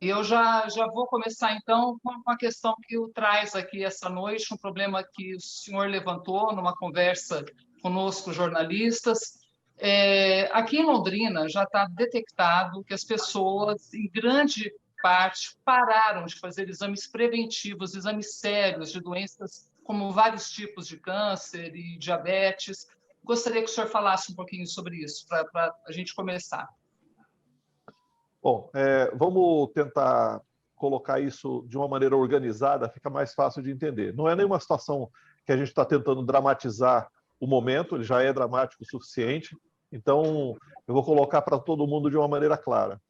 Eu já vou começar, então, com a questão que o traz aqui essa noite, um problema que o senhor levantou numa conversa conosco, jornalistas. Aqui em Londrina já está detectado que as pessoas, em grande parte, pararam de fazer exames preventivos, exames sérios de doenças como vários tipos de câncer e diabetes. Gostaria que o senhor falasse um pouquinho sobre isso, para a gente começar. Bom, vamos tentar colocar isso de uma maneira organizada, fica mais fácil de entender. Não é nenhuma situação que a gente está tentando dramatizar o momento, ele já é dramático o suficiente, então eu vou colocar para todo mundo de uma maneira clara.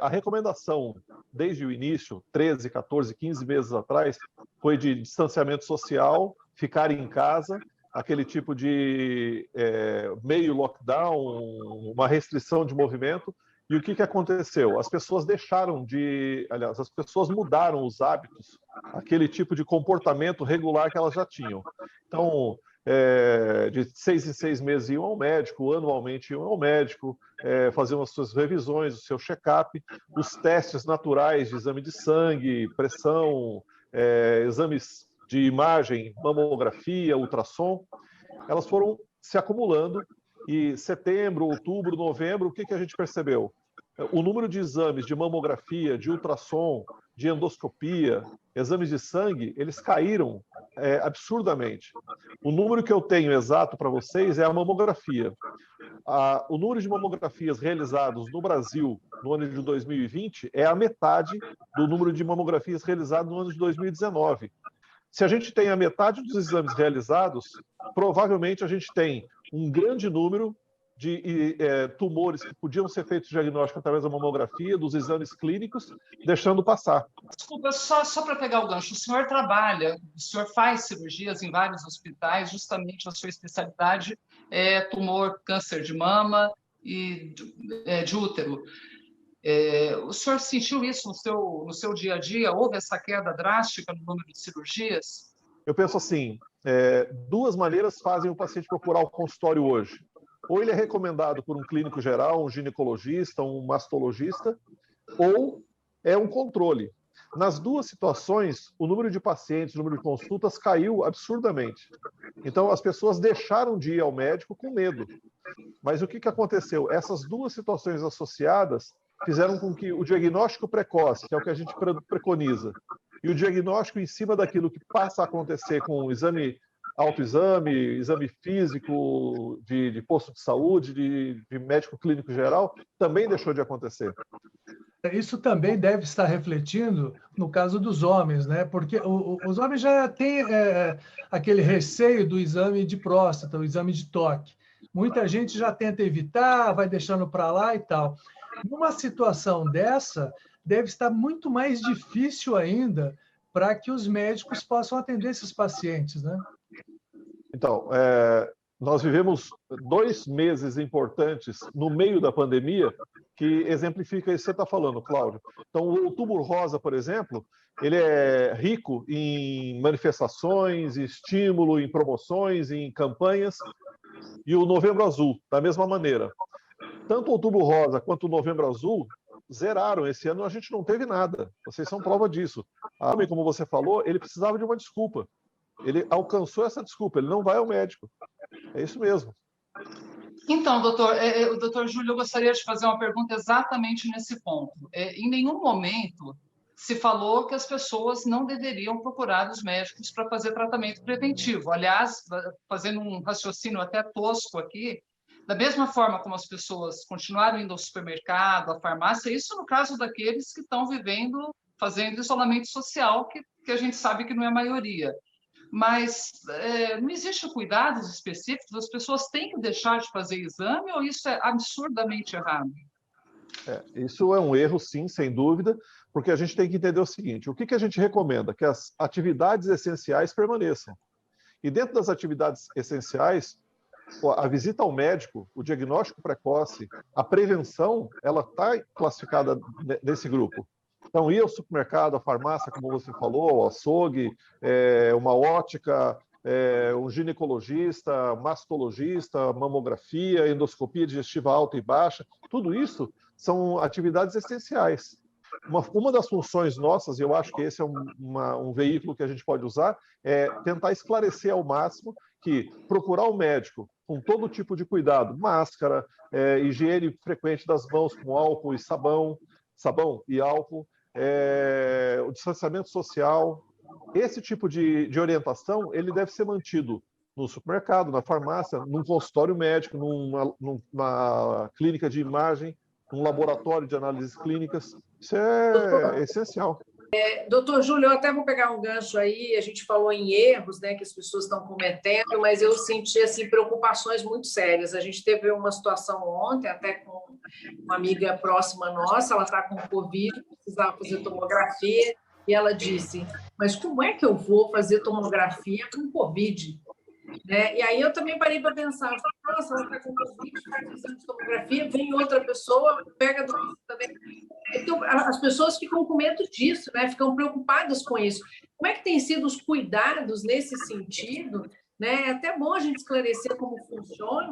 A recomendação, desde o início, 13, 14, 15 meses atrás, foi de distanciamento social, ficar em casa, aquele tipo de meio lockdown, uma restrição de movimento. E o que aconteceu? As pessoas as pessoas mudaram os hábitos, aquele tipo de comportamento regular que elas já tinham. Então, de 6 em 6 meses iam ao médico, anualmente iam ao médico, faziam as suas revisões, o seu check-up, os testes naturais de exame de sangue, pressão, exames de imagem, mamografia, ultrassom, elas foram se acumulando. E setembro, outubro, novembro, o que a gente percebeu? O número de exames de mamografia, de ultrassom, de endoscopia, exames de sangue, eles caíram absurdamente. O número que eu tenho exato para vocês é a mamografia. O número de mamografias realizados no Brasil no ano de 2020 é a metade do número de mamografias realizadas no ano de 2019. Se a gente tem a metade dos exames realizados, provavelmente a gente tem um grande número de tumores que podiam ser feitos diagnóstico através da mamografia, dos exames clínicos, deixando passar. Desculpa, só para pegar o gancho, o senhor trabalha, o senhor faz cirurgias em vários hospitais, justamente a sua especialidade é tumor, câncer de mama e de útero. O senhor sentiu isso no seu dia a dia? Houve essa queda drástica no número de cirurgias? Eu penso assim, duas maneiras fazem o paciente procurar o consultório hoje. Ou ele é recomendado por um clínico geral, um ginecologista, um mastologista, ou é um controle. Nas duas situações, o número de pacientes, o número de consultas caiu absurdamente. Então, as pessoas deixaram de ir ao médico com medo. Mas o que aconteceu? Essas duas situações associadas fizeram com que o diagnóstico precoce, que é o que a gente preconiza, e o diagnóstico em cima daquilo que passa a acontecer com o exame, autoexame, exame físico de posto de saúde, de médico clínico geral, também deixou de acontecer. Isso também deve estar refletindo no caso dos homens, né? Porque os homens já têm aquele receio do exame de próstata, o exame de toque. Muita gente já tenta evitar, vai deixando para lá e tal. Numa situação dessa, deve estar muito mais difícil ainda para que os médicos possam atender esses pacientes, né? Então, nós vivemos 2 meses importantes no meio da pandemia que exemplifica isso que você está falando, Cláudio. Então, o Outubro Rosa, por exemplo, ele é rico em manifestações, em estímulo, em promoções, em campanhas, e o Novembro Azul, da mesma maneira. Tanto o Outubro Rosa quanto o Novembro Azul zeraram. Esse ano a gente não teve nada. Vocês são prova disso. A homem, como você falou, ele precisava de uma desculpa. Ele alcançou essa desculpa, ele não vai ao médico. É isso mesmo. Então, doutor Júlio, eu gostaria de fazer uma pergunta exatamente nesse ponto. Em nenhum momento se falou que as pessoas não deveriam procurar os médicos para fazer tratamento preventivo. Aliás, fazendo um raciocínio até tosco aqui, da mesma forma como as pessoas continuaram indo ao supermercado, à farmácia, isso no caso daqueles que estão fazendo isolamento social, que a gente sabe que não é a maioria. Mas não existem cuidados específicos? As pessoas têm que deixar de fazer exame ou isso é absurdamente errado? Isso é um erro, sim, sem dúvida, porque a gente tem que entender o seguinte: o que a gente recomenda? Que as atividades essenciais permaneçam. E dentro das atividades essenciais, a visita ao médico, o diagnóstico precoce, a prevenção, ela está classificada nesse grupo. Então, ir ao supermercado, à farmácia, como você falou, ao açougue, uma ótica, um ginecologista, mastologista, mamografia, endoscopia digestiva alta e baixa, tudo isso são atividades essenciais. Uma das funções nossas, e eu acho que esse é um veículo que a gente pode usar, é tentar esclarecer ao máximo que procurar o médico com todo tipo de cuidado, máscara, higiene frequente das mãos com álcool e sabão e álcool, o distanciamento social, esse tipo de orientação, ele deve ser mantido no supermercado, na farmácia, num consultório médico, numa clínica de imagem, num laboratório de análises clínicas. Isso é essencial. Doutor Júlio, eu até vou pegar um gancho aí, a gente falou em erros, né, que as pessoas estão cometendo, mas eu senti assim, preocupações muito sérias. A gente teve uma situação ontem, até com uma amiga próxima nossa, ela está com Covid, precisava fazer tomografia, e ela disse, mas como é que eu vou fazer tomografia com Covid? Né? E aí eu também parei para pensar, nossa, ela está com Covid, faz exame de tomografia, vem outra pessoa, pega a doença também. Então, as pessoas ficam com medo disso, né? Ficam preocupadas com isso. Como é que têm sido os cuidados nesse sentido? Né? É até bom a gente esclarecer como funciona,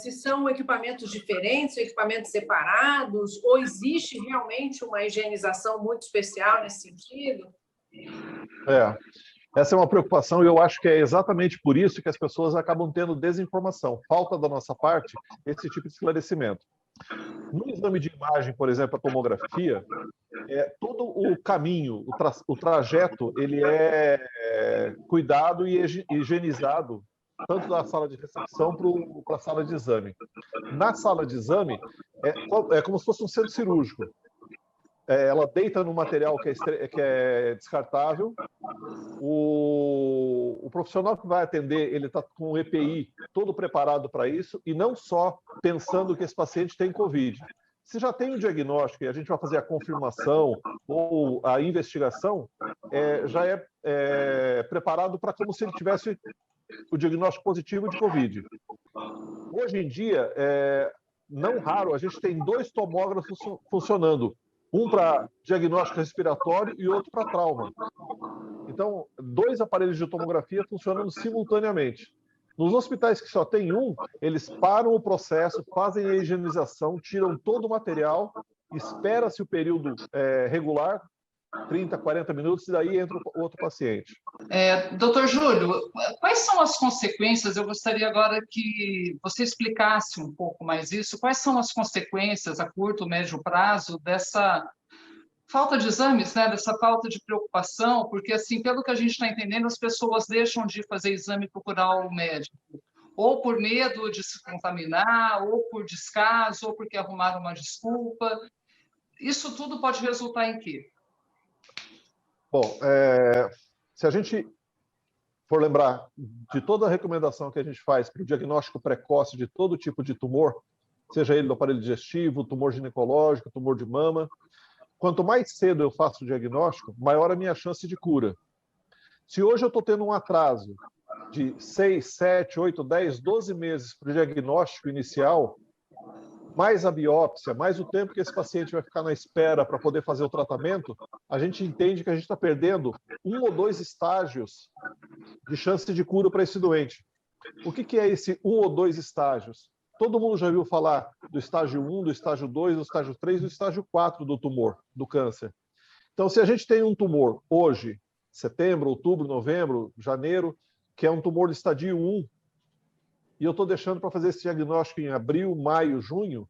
se são equipamentos diferentes, equipamentos separados, ou existe realmente uma higienização muito especial nesse sentido? Essa é uma preocupação e eu acho que é exatamente por isso que as pessoas acabam tendo desinformação. Falta da nossa parte esse tipo de esclarecimento. No exame de imagem, por exemplo, a tomografia, todo o caminho, o trajeto, ele é cuidado e higienizado, tanto da sala de recepção para a sala de exame. Na sala de exame, é como se fosse um centro cirúrgico. Ela deita no material que é descartável. O profissional que vai atender, ele está com o EPI todo preparado para isso, e não só pensando que esse paciente tem Covid. Se já tem o diagnóstico e a gente vai fazer a confirmação ou a investigação, já é preparado para como se ele tivesse o diagnóstico positivo de Covid. Hoje em dia, não raro, a gente tem 2 tomógrafos funcionando. Um para diagnóstico respiratório e outro para trauma. Então, 2 aparelhos de tomografia funcionando simultaneamente. Nos hospitais que só tem um, eles param o processo, fazem a higienização, tiram todo o material, espera-se o período regular, 30, 40 minutos, e daí entra o outro paciente. Doutor Júlio, quais são as consequências? Eu gostaria agora que você explicasse um pouco mais isso. Quais são as consequências a curto, médio prazo dessa falta de exames, né? Dessa falta de preocupação? Porque, assim, pelo que a gente está entendendo, as pessoas deixam de fazer exame e procurar o médico, ou por medo de se contaminar, ou por descaso, ou porque arrumaram uma desculpa. Isso tudo pode resultar em quê? Bom, se a gente for lembrar de toda a recomendação que a gente faz para o diagnóstico precoce de todo tipo de tumor, seja ele do aparelho digestivo, tumor ginecológico, tumor de mama, quanto mais cedo eu faço o diagnóstico, maior a minha chance de cura. Se hoje eu estou tendo um atraso de 6, 7, 8, 10, 12 meses para o diagnóstico inicial, mais a biópsia, mais o tempo que esse paciente vai ficar na espera para poder fazer o tratamento, a gente entende que a gente está perdendo 1 ou 2 estágios de chance de cura para esse doente. O que é esse 1 ou 2 estágios? Todo mundo já ouviu falar do estágio 1, do estágio 2, do estágio 3, do estágio 4 do tumor, do câncer. Então, se a gente tem um tumor hoje, setembro, outubro, novembro, janeiro, que é um tumor de estadio 1, e eu estou deixando para fazer esse diagnóstico em abril, maio, junho,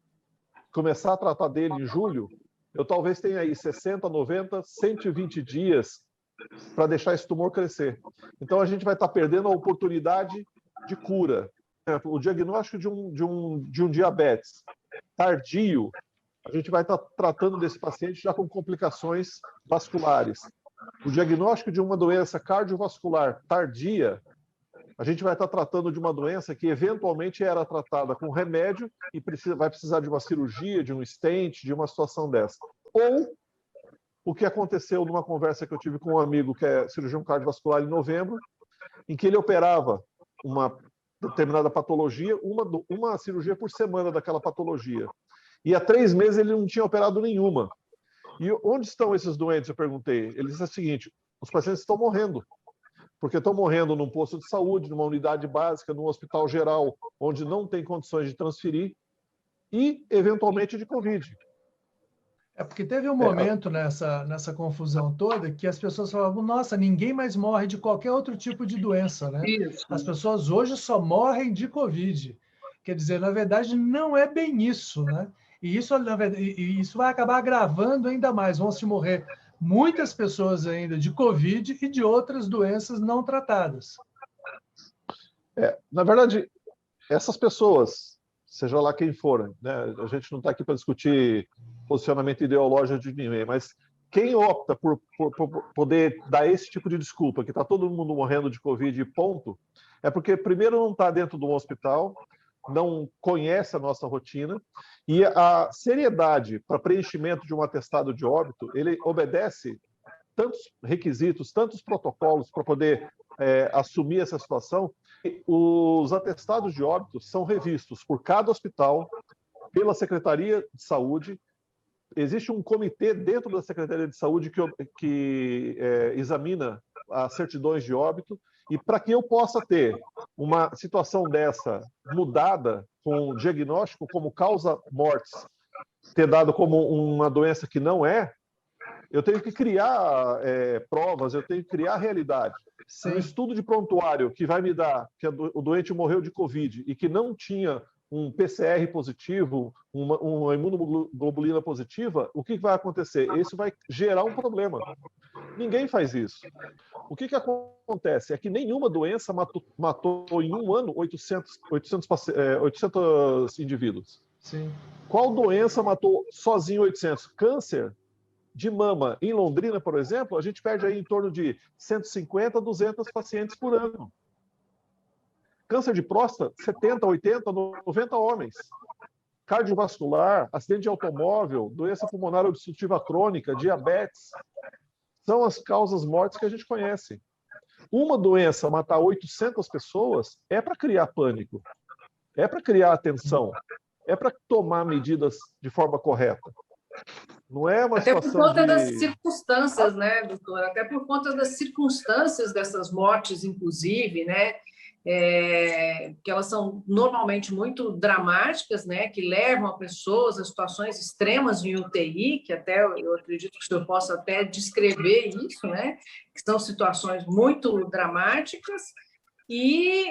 começar a tratar dele em julho, eu talvez tenha aí 60, 90, 120 dias para deixar esse tumor crescer. Então, a gente vai estar perdendo a oportunidade de cura. O diagnóstico de um diabetes tardio, a gente vai estar tratando desse paciente já com complicações vasculares. O diagnóstico de uma doença cardiovascular tardia, a gente vai estar tratando de uma doença que eventualmente era tratada com remédio e vai precisar de uma cirurgia, de um stent, de uma situação dessa. Ou o que aconteceu numa conversa que eu tive com um amigo que é cirurgião cardiovascular em novembro, em que ele operava uma determinada patologia, uma cirurgia por semana daquela patologia. E há 3 meses ele não tinha operado nenhuma. E onde estão esses doentes? Eu perguntei. Ele disse o seguinte: os pacientes estão morrendo. Porque estão morrendo num posto de saúde, numa unidade básica, num hospital geral, onde não tem condições de transferir, e, eventualmente, de Covid. É porque teve um momento nessa confusão toda que as pessoas falavam, nossa, ninguém mais morre de qualquer outro tipo de doença, né? Isso. As pessoas hoje só morrem de Covid. Quer dizer, na verdade, não é bem isso, né? E isso, na verdade, isso vai acabar agravando ainda mais. Vão se morrer muitas pessoas ainda de Covid e de outras doenças não tratadas. Na verdade, essas pessoas, seja lá quem for, né? A gente não está aqui para discutir posicionamento ideológico de ninguém, mas quem opta por poder dar esse tipo de desculpa, que está todo mundo morrendo de Covid e ponto, é porque, primeiro, não está dentro de um hospital, não conhece a nossa rotina, e a seriedade para preenchimento de um atestado de óbito, ele obedece tantos requisitos, tantos protocolos para poder assumir essa situação. Os atestados de óbito são revistos por cada hospital, pela Secretaria de Saúde. Existe um comitê dentro da Secretaria de Saúde que examina as certidões de óbito, e para que eu possa ter uma situação dessa mudada, com diagnóstico como causa mortis, ter dado como uma doença que não é, eu tenho que criar provas, eu tenho que criar realidade. Sim. Um estudo de prontuário que vai me dar que o doente morreu de Covid e que não tinha um PCR positivo, uma imunoglobulina positiva, o que vai acontecer? Isso vai gerar um problema. Ninguém faz isso. O que acontece? É que nenhuma doença matou em um ano 800 indivíduos. Sim. Qual doença matou sozinho 800? Câncer de mama. Em Londrina, por exemplo, a gente perde aí em torno de 150 a 200 pacientes por ano. Câncer de próstata, 70, 80, 90 homens. Cardiovascular, acidente de automóvel, doença pulmonar obstrutiva crônica, diabetes. São as causas mortes que a gente conhece. Uma doença matar 800 pessoas é para criar pânico, é para criar atenção, é para tomar medidas de forma correta. Não é uma situação até por conta das circunstâncias, né, doutor? Até por conta das circunstâncias dessas mortes, inclusive, né? Que elas são normalmente muito dramáticas, né? Que levam a pessoas a situações extremas em UTI, que até eu acredito que o senhor possa até descrever isso, né? Que são situações muito dramáticas. E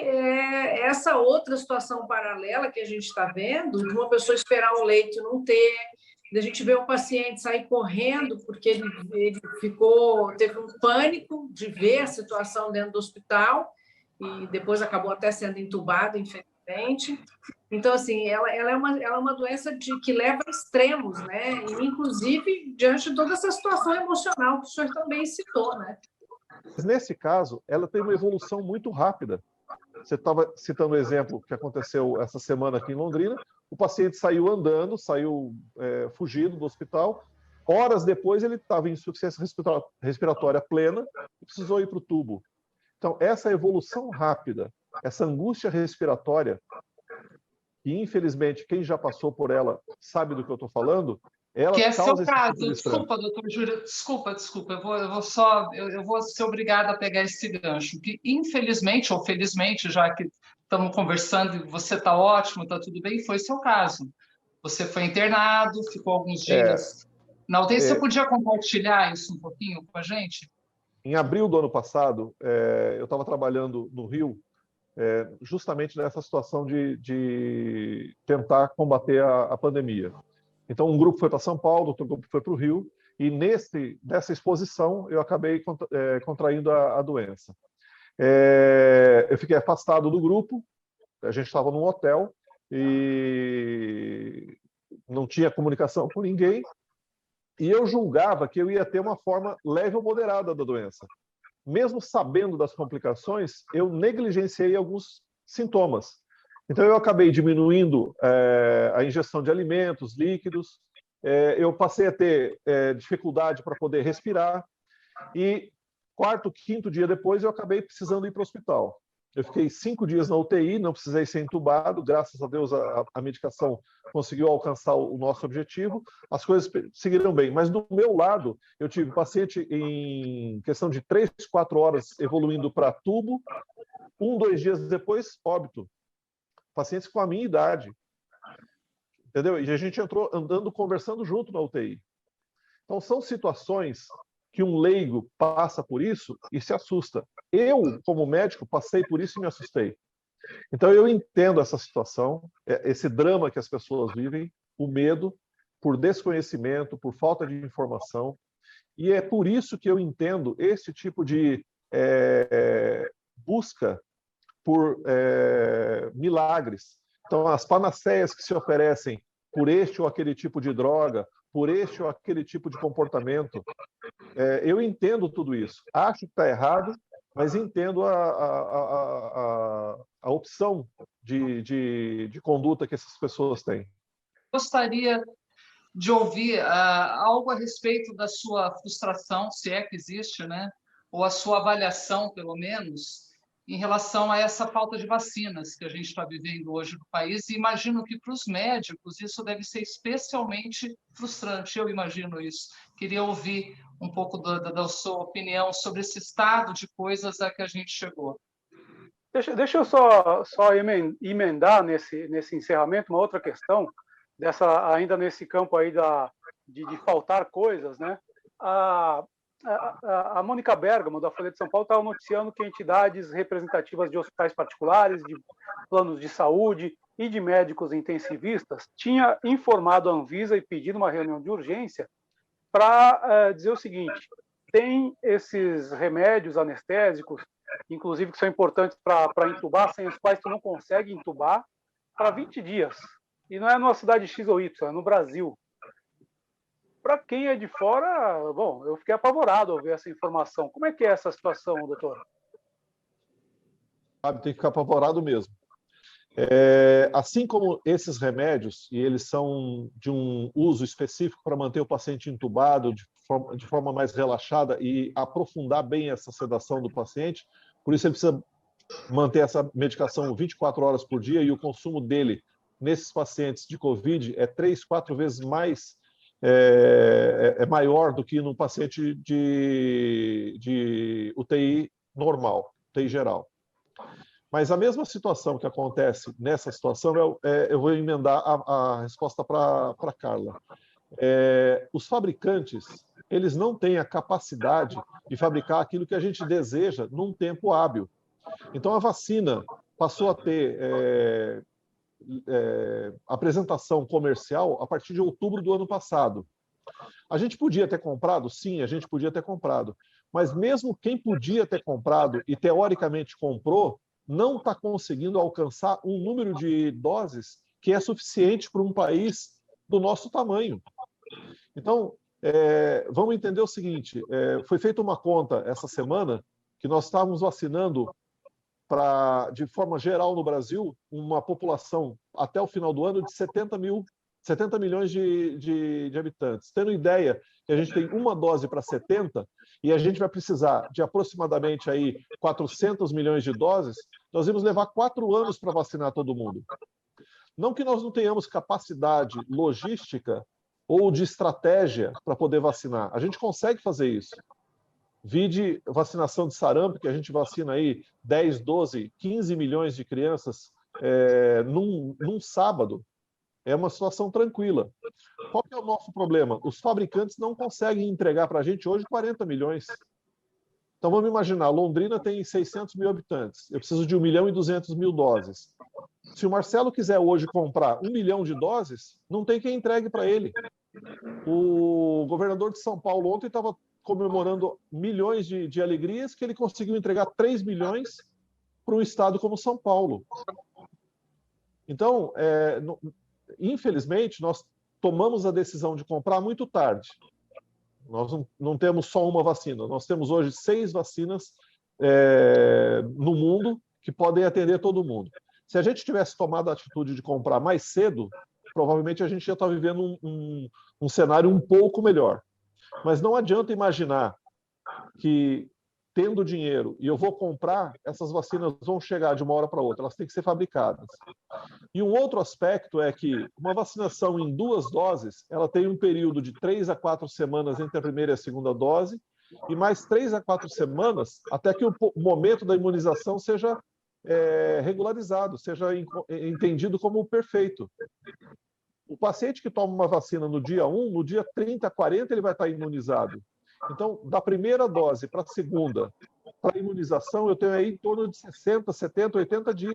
essa outra situação paralela que a gente está vendo, de uma pessoa esperar um leito e não ter, a gente vê um paciente sair correndo porque ele teve um pânico de ver a situação dentro do hospital e depois acabou até sendo entubado, infelizmente. Então, assim, ela é uma doença que leva a extremos, né? E, inclusive, diante de toda essa situação emocional que o senhor também citou, né? Nesse caso, ela tem uma evolução muito rápida. Você estava citando o exemplo que aconteceu essa semana aqui em Londrina. O paciente saiu andando, saiu fugido do hospital. Horas depois, ele estava em insuficiência respiratória plena e precisou ir para o tubo. Então, essa evolução rápida, essa angústia respiratória, que infelizmente quem já passou por ela sabe do que eu estou falando, ela que é causa seu esse caso. tipo de estresse. Desculpa, doutor Júlio, desculpa. Eu vou ser obrigada a pegar esse gancho, que infelizmente ou felizmente, já que estamos conversando e você está ótimo, está tudo bem, foi seu caso. Você foi internado, ficou alguns dias na UTI. Você podia compartilhar isso um pouquinho com a gente? Em abril do ano passado, eu estava trabalhando no Rio, justamente nessa situação de tentar combater a pandemia. Então, um grupo foi para São Paulo, outro grupo foi para o Rio, e nessa exposição eu acabei contraindo a doença. Eu fiquei afastado do grupo, a gente estava num hotel e não tinha comunicação com ninguém, e eu julgava que eu ia ter uma forma leve ou moderada da doença. Mesmo sabendo das complicações, eu negligenciei alguns sintomas. Então, eu acabei diminuindo a ingestão de alimentos, líquidos, eu passei a ter dificuldade para poder respirar, e quarto, quinto dia depois, eu acabei precisando ir para o hospital. Eu fiquei 5 dias na UTI, não precisei ser entubado, graças a Deus a medicação conseguiu alcançar o nosso objetivo, as coisas seguiram bem. Mas do meu lado, eu tive paciente em questão de 3, 4 horas evoluindo para tubo, 1, 2 dias depois, óbito. Pacientes com a minha idade. Entendeu? E a gente entrou andando, conversando junto na UTI. Então, são situações que um leigo passa por isso e se assusta. Eu, como médico, passei por isso e me assustei. Então, eu entendo essa situação, esse drama que as pessoas vivem, o medo por desconhecimento, por falta de informação, e é por isso que eu entendo esse tipo de busca por milagres. Então, as panaceias que se oferecem por este ou aquele tipo de droga, por este ou aquele tipo de comportamento, eu entendo tudo isso. Acho que está errado, mas entendo a opção de conduta que essas pessoas têm. Gostaria de ouvir algo a respeito da sua frustração, se é que existe, né? Ou a sua avaliação, pelo menos, em relação a essa falta de vacinas que a gente está vivendo hoje no país. E imagino que para os médicos isso deve ser especialmente frustrante, eu imagino isso. Queria ouvir um pouco da sua opinião sobre esse estado de coisas a que a gente chegou. Deixa eu só emendar nesse encerramento uma outra questão, ainda nesse campo aí de faltar coisas, né? A Mônica Bergamo, da Folha de São Paulo, estava noticiando que entidades representativas de hospitais particulares, de planos de saúde e de médicos intensivistas tinha informado a Anvisa e pedido uma reunião de urgência para dizer o seguinte: tem esses remédios anestésicos, inclusive que são importantes para intubar, sem os quais tu não consegue intubar, para 20 dias. E não é numa cidade X ou Y, é no Brasil. Para quem é de fora, bom, eu fiquei apavorado ao ver essa informação. Como é que é essa situação, doutor? Tem que ficar apavorado mesmo. Assim como esses remédios, e eles são de um uso específico para manter o paciente entubado de forma mais relaxada e aprofundar bem essa sedação do paciente, por isso ele precisa manter essa medicação 24 horas por dia, e o consumo dele nesses pacientes de Covid é 3, 4 vezes mais maior do que no paciente de UTI normal, UTI geral. Mas a mesma situação que acontece nessa situação, eu vou emendar a resposta para a Carla. Os fabricantes, eles não têm a capacidade de fabricar aquilo que a gente deseja num tempo hábil. Então, a vacina passou a ter apresentação comercial a partir de outubro do ano passado. A gente podia ter comprado? Sim, a gente podia ter comprado. Mas mesmo quem podia ter comprado e teoricamente comprou, não está conseguindo alcançar um número de doses que é suficiente para um país do nosso tamanho. Então, vamos entender o seguinte, foi feita uma conta essa semana que nós estávamos vacinando de forma geral no Brasil, uma população até o final do ano de 70 milhões de habitantes. Tendo ideia que a gente tem uma dose para 70 e a gente vai precisar de aproximadamente aí 400 milhões de doses, nós vamos levar 4 anos para vacinar todo mundo. Não que nós não tenhamos capacidade logística ou de estratégia para poder vacinar. A gente consegue fazer isso. Vide vacinação de sarampo, que a gente vacina aí 10, 12, 15 milhões de crianças num sábado. É uma situação tranquila. Qual que é o nosso problema? Os fabricantes não conseguem entregar para a gente hoje 40 milhões. Então vamos imaginar, Londrina tem 600 mil habitantes. Eu preciso de 1.200.000 doses. Se o Marcelo quiser hoje comprar 1 milhão de doses, não tem quem entregue para ele. O governador de São Paulo ontem estava comemorando milhões de alegrias que ele conseguiu entregar 3 milhões para um estado como São Paulo. Então, infelizmente, nós tomamos a decisão de comprar muito tarde. Nós não temos só uma vacina, nós temos hoje 6 vacinas no mundo que podem atender todo mundo. Se a gente tivesse tomado a atitude de comprar mais cedo, provavelmente a gente já está vivendo um cenário um pouco melhor. Mas não adianta imaginar que, tendo dinheiro e eu vou comprar, essas vacinas vão chegar de uma hora para outra, elas têm que ser fabricadas. E um outro aspecto é que uma vacinação em 2 doses, ela tem um período de 3 a 4 semanas entre a primeira e a segunda dose, e mais 3 a 4 semanas até que o momento da imunização seja regularizado, seja entendido como perfeito. O paciente que toma uma vacina no dia 1, no dia 30, 40, ele vai estar imunizado. Então, da primeira dose para a segunda, para a imunização, eu tenho aí em torno de 60, 70, 80 dias.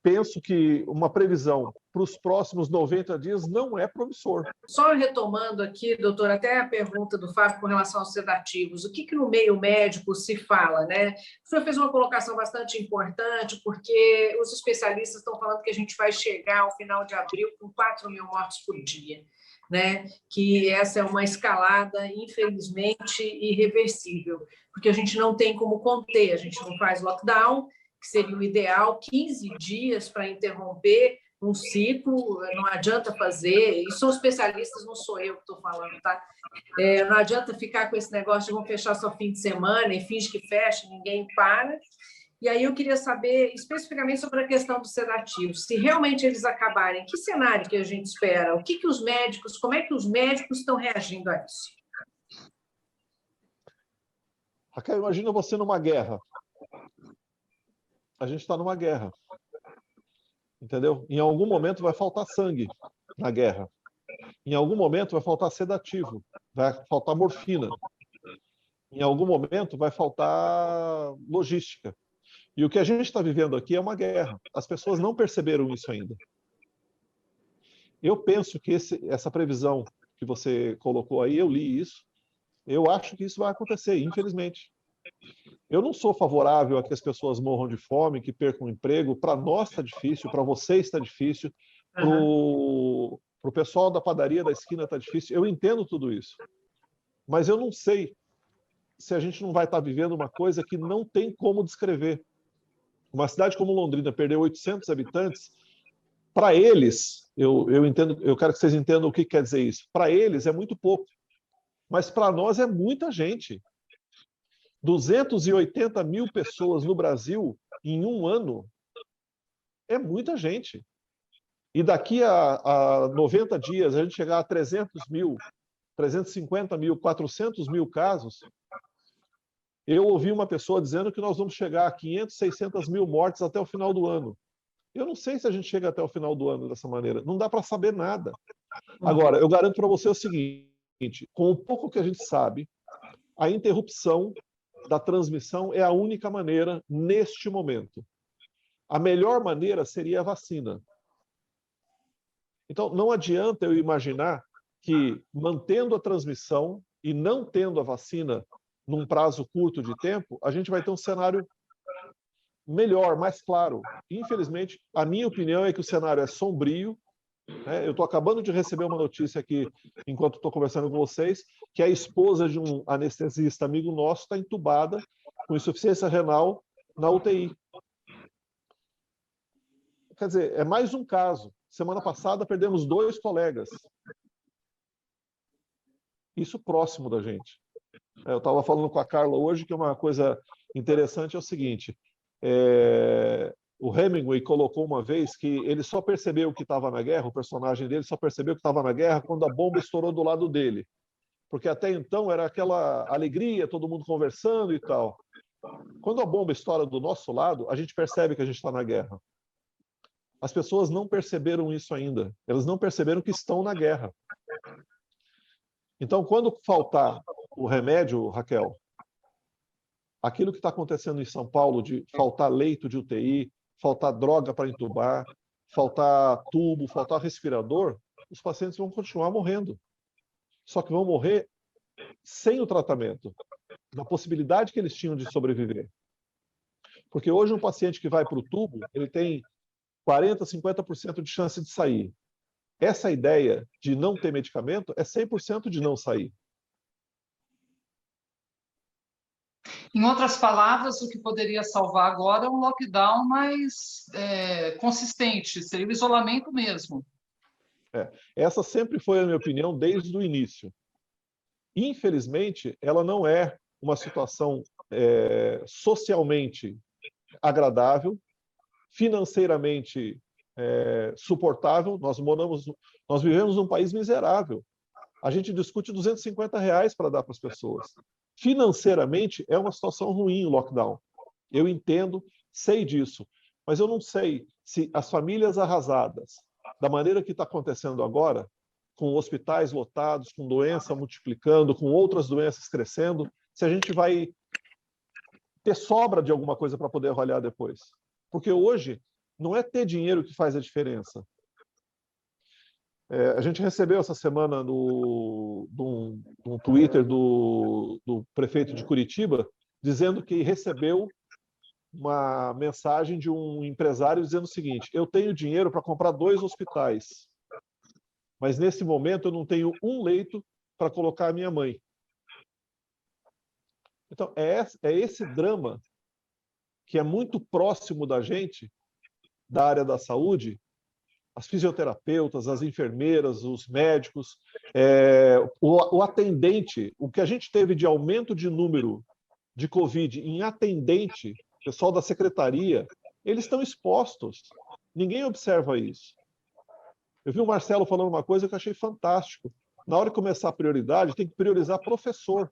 Penso que uma previsão para os próximos 90 dias não é promissor. Só retomando aqui, doutor, até a pergunta do Fábio com relação aos sedativos, o que no meio médico se fala, né? O senhor fez uma colocação bastante importante, porque os especialistas estão falando que a gente vai chegar ao final de abril com 4.000 mortes por dia, né? Que essa é uma escalada, infelizmente, irreversível, porque a gente não tem como conter, a gente não faz lockdown, que seria o ideal, 15 dias para interromper um ciclo, não adianta fazer, e são especialistas, não sou eu que estou falando, tá? Não adianta ficar com esse negócio de vão fechar só fim de semana e finge que fecha, ninguém para. E aí eu queria saber especificamente sobre a questão dos sedativos, se realmente eles acabarem, que cenário que a gente espera? O que os médicos, como é que os médicos estão reagindo a isso? Raquel, imagina você numa guerra. A gente está numa guerra, entendeu? Em algum momento vai faltar sangue na guerra. Em algum momento vai faltar sedativo, vai faltar morfina. Em algum momento vai faltar logística. E o que a gente está vivendo aqui é uma guerra. As pessoas não perceberam isso ainda. Eu penso que essa previsão que você colocou aí, eu li isso, eu acho que isso vai acontecer, infelizmente. Eu não sou favorável a que as pessoas morram de fome, que percam o emprego. Para nós está difícil, para vocês está difícil, para o pessoal da padaria da esquina está difícil. Eu entendo tudo isso. Mas eu não sei se a gente não vai estar vivendo uma coisa que não tem como descrever. Uma cidade como Londrina perdeu 800 habitantes. Para eles, eu entendo, eu quero que vocês entendam o que quer dizer isso. Para eles é muito pouco, mas para nós é muita gente. 280 mil pessoas no Brasil em um ano é muita gente. E daqui a 90 dias a gente chegar a 300 mil, 350 mil, 400 mil casos. Eu ouvi uma pessoa dizendo que nós vamos chegar a 500, 600 mil mortes até o final do ano. Eu não sei se a gente chega até o final do ano dessa maneira. Não dá para saber nada. Agora, eu garanto para você o seguinte, com o pouco que a gente sabe, a interrupção da transmissão é a única maneira neste momento. A melhor maneira seria a vacina. Então, não adianta eu imaginar que, mantendo a transmissão e não tendo a vacina num prazo curto de tempo, a gente vai ter um cenário melhor, mais claro. Infelizmente, a minha opinião é que o cenário é sombrio. Eu estou acabando de receber uma notícia aqui, enquanto estou conversando com vocês, que a esposa de um anestesista amigo nosso está entubada com insuficiência renal na UTI. Quer dizer, é mais um caso. Semana passada perdemos 2 colegas. Isso próximo da gente. Eu estava falando com a Carla hoje que uma coisa interessante é o seguinte, o Hemingway colocou uma vez que ele só percebeu que estava na guerra, o personagem dele só percebeu que estava na guerra quando a bomba estourou do lado dele. Porque até então era aquela alegria, todo mundo conversando e tal. Quando a bomba estoura do nosso lado, a gente percebe que a gente está na guerra. As pessoas não perceberam isso ainda. Elas não perceberam que estão na guerra. Então, quando faltar o remédio, Raquel, aquilo que está acontecendo em São Paulo de faltar leito de UTI, faltar droga para entubar, faltar tubo, faltar respirador, os pacientes vão continuar morrendo. Só que vão morrer sem o tratamento, na possibilidade que eles tinham de sobreviver. Porque hoje um paciente que vai para o tubo, ele tem 40%, 50% de chance de sair. Essa ideia de não ter medicamento é 100% de não sair. Em outras palavras, o que poderia salvar agora é um lockdown mais consistente, seria o isolamento mesmo. Essa sempre foi a minha opinião desde o início. Infelizmente, ela não é uma situação socialmente agradável, financeiramente suportável. Nós vivemos num país miserável. A gente discute R$250 para dar para as pessoas. Financeiramente, é uma situação ruim o lockdown. Eu entendo, sei disso, mas eu não sei se as famílias arrasadas, da maneira que está acontecendo agora, com hospitais lotados, com doença multiplicando, com outras doenças crescendo, se a gente vai ter sobra de alguma coisa para poder avaliar depois. Porque hoje não é ter dinheiro que faz a diferença. A gente recebeu essa semana no Twitter do prefeito de Curitiba dizendo que recebeu uma mensagem de um empresário dizendo o seguinte: eu tenho dinheiro para comprar 2 hospitais, mas nesse momento eu não tenho um leito para colocar a minha mãe. Então, é esse drama que é muito próximo da gente, da área da saúde, as fisioterapeutas, as enfermeiras, os médicos, o atendente, o que a gente teve de aumento de número de Covid em atendente, pessoal da secretaria, eles estão expostos. Ninguém observa isso. Eu vi o Marcelo falando uma coisa que eu achei fantástico. Na hora de começar a prioridade, tem que priorizar professor.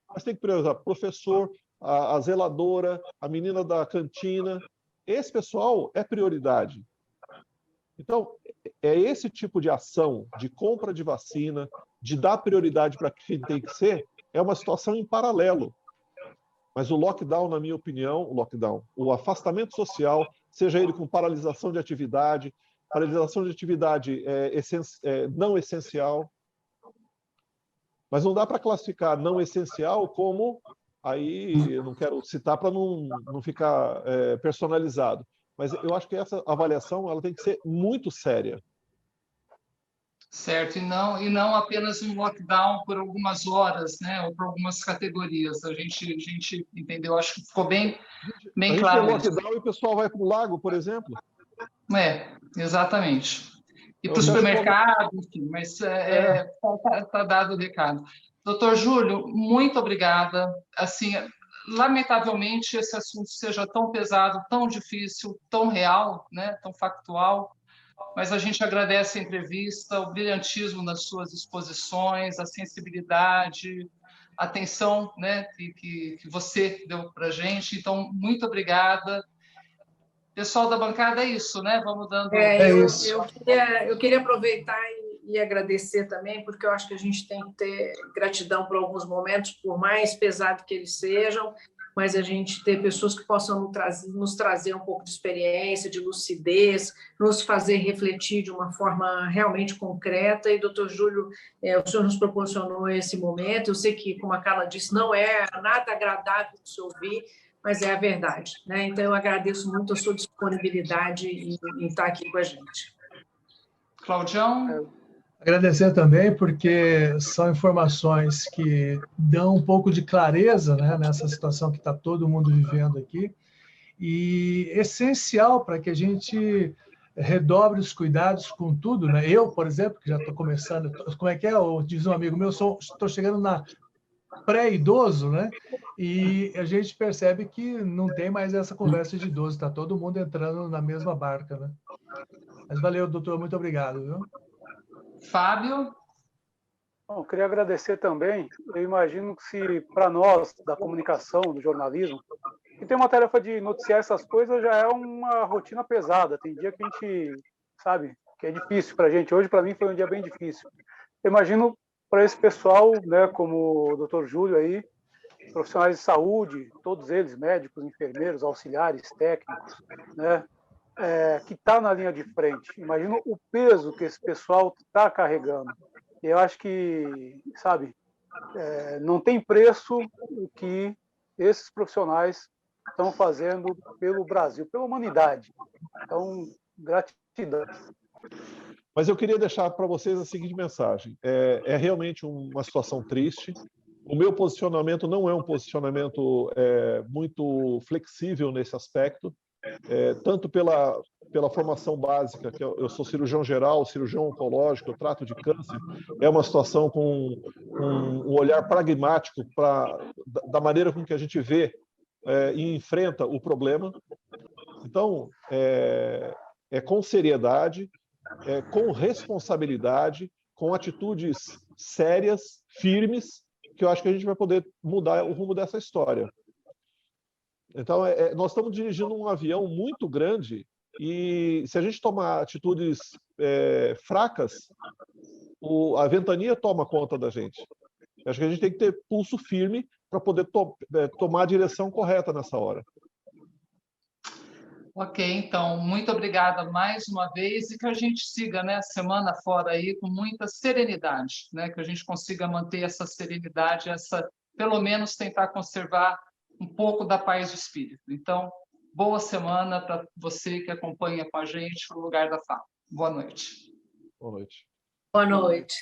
Mas tem que priorizar professor, a zeladora, a menina da cantina. Esse pessoal é prioridade. Então, é esse tipo de ação de compra de vacina, de dar prioridade para quem tem que ser, é uma situação em paralelo. Mas o lockdown, na minha opinião, o afastamento social, seja ele com paralisação de atividade não essencial, mas não dá para classificar não essencial como, aí eu não quero citar para não ficar personalizado, mas eu acho que essa avaliação ela tem que ser muito séria. Certo, e não apenas um lockdown por algumas horas, né, ou por algumas categorias. A gente entendeu, acho que ficou bem claro. A gente tem lockdown e o pessoal vai para o lago, por exemplo. Exatamente. E para o supermercado, enfim, mas tá dado o recado. Doutor Júlio, muito obrigada. Assim, lamentavelmente, esse assunto seja tão pesado, tão difícil, tão real, né, tão factual, mas a gente agradece a entrevista, o brilhantismo nas suas exposições, a sensibilidade, a atenção, né, que você deu para a gente. Então, muito obrigada. Pessoal da bancada, é isso, né? Vamos dando... Eu queria aproveitar e agradecer também, porque eu acho que a gente tem que ter gratidão por alguns momentos, por mais pesado que eles sejam, mas a gente ter pessoas que possam nos trazer um pouco de experiência, de lucidez, nos fazer refletir de uma forma realmente concreta. E, doutor Júlio, o senhor nos proporcionou esse momento. Eu sei que, como a Carla disse, não é nada agradável de se ouvir, mas é a verdade, né? Então, eu agradeço muito a sua disponibilidade em estar aqui com a gente. Claudião? Agradecer também, porque são informações que dão um pouco de clareza, né, nessa situação que está todo mundo vivendo aqui, e essencial para que a gente redobre os cuidados com tudo, né? Eu, por exemplo, que já estou começando, como é que é? Diz um amigo meu, estou chegando na pré-idoso, né? E a gente percebe que não tem mais essa conversa de idoso, está todo mundo entrando na mesma barca, né? Mas valeu, doutor, muito obrigado, viu? Fábio? Bom, eu queria agradecer também. Eu imagino que se para nós, da comunicação, do jornalismo, que tem uma tarefa de noticiar essas coisas, já é uma rotina pesada. Tem dia que a gente sabe que é difícil para a gente. Hoje, para mim, foi um dia bem difícil. Eu imagino para esse pessoal, né, como o doutor Júlio aí, profissionais de saúde, todos eles, médicos, enfermeiros, auxiliares, técnicos, né, que está na linha de frente. Imagina o peso que esse pessoal está carregando. Eu acho que, sabe, não tem preço o que esses profissionais estão fazendo pelo Brasil, pela humanidade. Então, gratidão. Mas eu queria deixar para vocês a seguinte mensagem. É realmente uma situação triste. O meu posicionamento não é um posicionamento muito flexível nesse aspecto. Tanto pela formação básica, que eu sou cirurgião geral, cirurgião oncológico, eu trato de câncer, é uma situação com um olhar pragmático da maneira com que a gente vê e enfrenta o problema. Então, com seriedade, com responsabilidade, com atitudes sérias, firmes, que eu acho que a gente vai poder mudar o rumo dessa história. Então, nós estamos dirigindo um avião muito grande E se a gente tomar atitudes fracas, a ventania toma conta da gente. Acho que a gente tem que ter pulso firme para poder tomar a direção correta nessa hora. Ok, então, muito obrigada mais uma vez e que a gente siga, né, a semana fora aí com muita serenidade, né, que a gente consiga manter essa serenidade, pelo menos tentar conservar um pouco da paz de espírito. Então, boa semana para você que acompanha com a gente no Lugar da Fala. Boa noite. Boa noite. Boa noite.